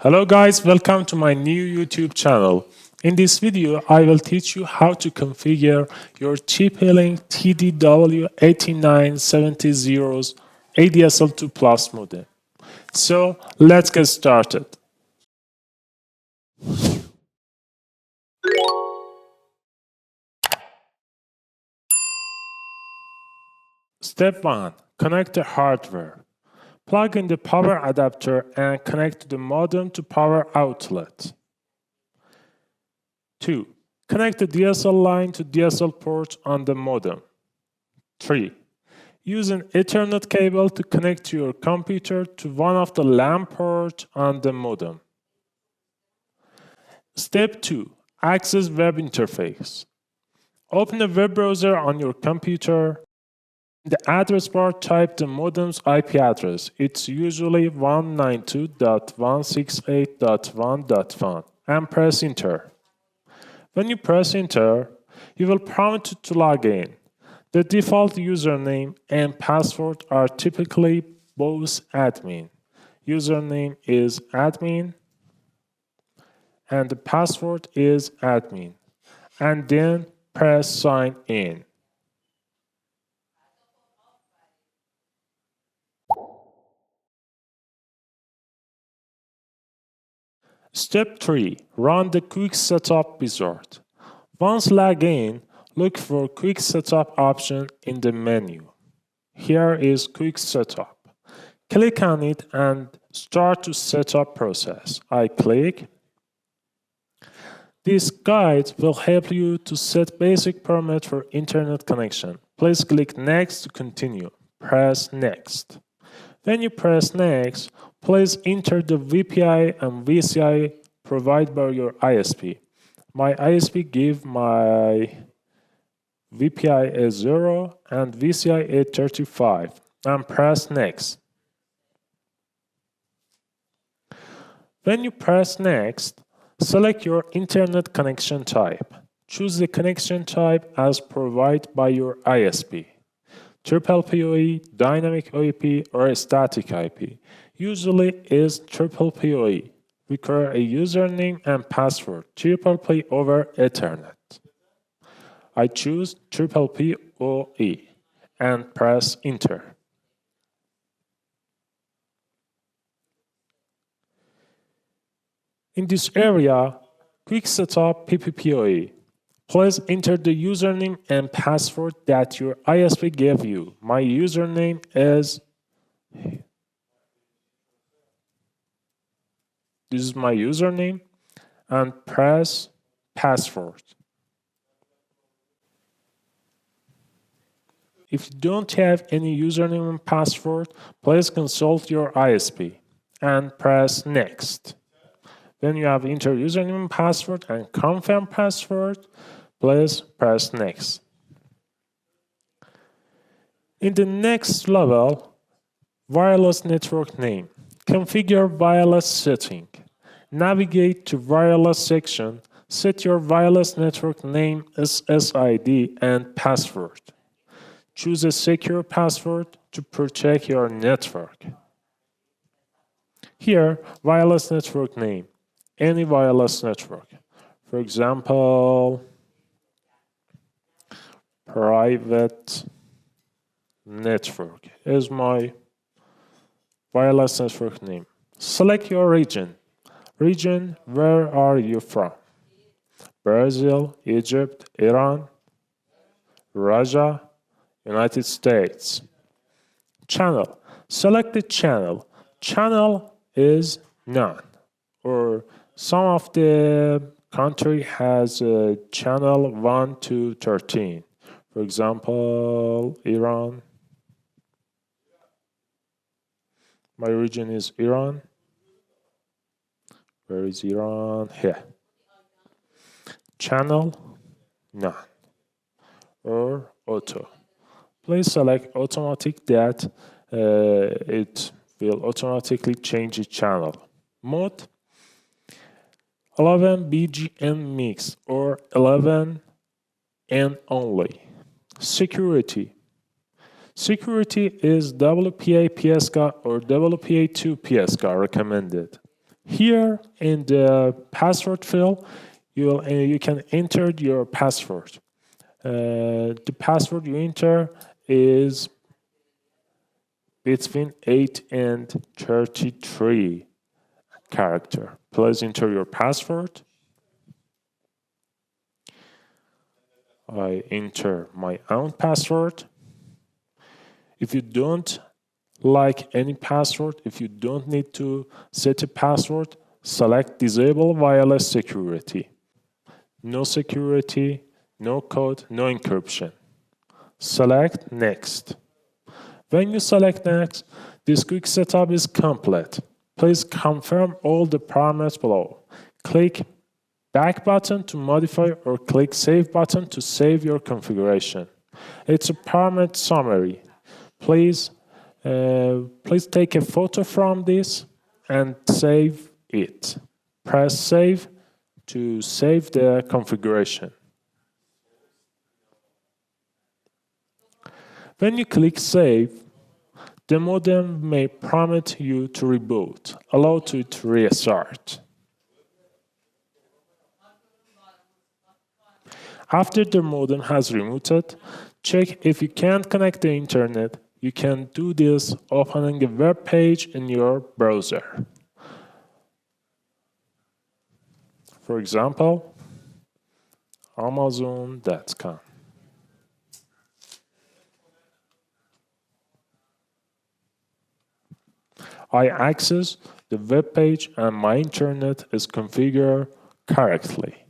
Hello guys, welcome to my new YouTube channel. In this video, I will teach you how to configure your Tplink TDW-8970 ADSL2 Plus modem. So let's get started. Step 1. Connect the hardware. Plug in the power adapter and connect the modem to power outlet. 2. Connect the DSL line to DSL port on the modem. 3. Use an Ethernet cable to connect to your computer to one of the LAN ports on the modem. Step 2. Access web interface. Open a web browser on your computer. In the address bar, type the modem's IP address. It's usually 192.168.1.1 and press enter. When you press enter, you will prompt to log in. The default username and password are typically both admin. Username is admin and the password is admin. And then press sign in. Step 3. Run the Quick Setup wizard. Once logged in, look for Quick Setup option in the menu. Here is Quick Setup. Click on it and start to setup process. I click. This guide will help you to set basic parameters for internet connection. Please click Next to continue. Press Next. When you press Next, please enter the VPI and VCI provided by your ISP. My ISP give my VPI a 0 and VCI a 35 and press Next. When you press Next, select your internet connection type. Choose the connection type as provided by your ISP. PPPoE, dynamic OEP, or static IP. Usually is PPPoE. Require a username and password. PPP over Ethernet. I choose PPPoE and press enter. In this area, quick setup PPPoE. Please enter the username and password that your ISP gave you. My username is this is my username and press password. If you don't have any username and password, please consult your ISP and press next. When you have entered username and password and confirm password, please press next. In the next level, wireless network name. Configure wireless setting. Navigate to wireless section. Set your wireless network name, SSID, and password. Choose a secure password to protect your network. Here, wireless network name. Any wireless network. For example, private network is my wireless network name. Select your region. Region, where are you from? Brazil, Egypt, Iran, Russia, United States. Channel. Select the channel. Channel is none. Or some of the country has a channel 1 to 13. For example, Iran. My region is Iran. Where is Iran? Here. Channel, none. Or auto. Please select automatic that it will automatically change the channel. Mode, 11 BGN mix or 11 N only. Security. Security is WPA PSK or WPA2 PSK recommended. Here in the password field, you can enter your password. The password you enter is between 8 and 33 character. Please enter your password. I enter my own password. If you don't like any password, if you don't need to set a password, select Disable Wireless Security. No security, no code, no encryption. Select Next. When you select Next, this quick setup is complete. Please confirm all the parameters below. Click Back button to modify or click Save button to save your configuration. It's a parameter summary. Please take a photo from this and save it. Press Save to save the configuration. When you click Save, the modem may prompt you to reboot. Allow it to restart. After the modem has rebooted, check if you can't connect the internet. You can do this opening a web page in your browser. For example, Amazon.com. I access the web page and my internet is configured correctly.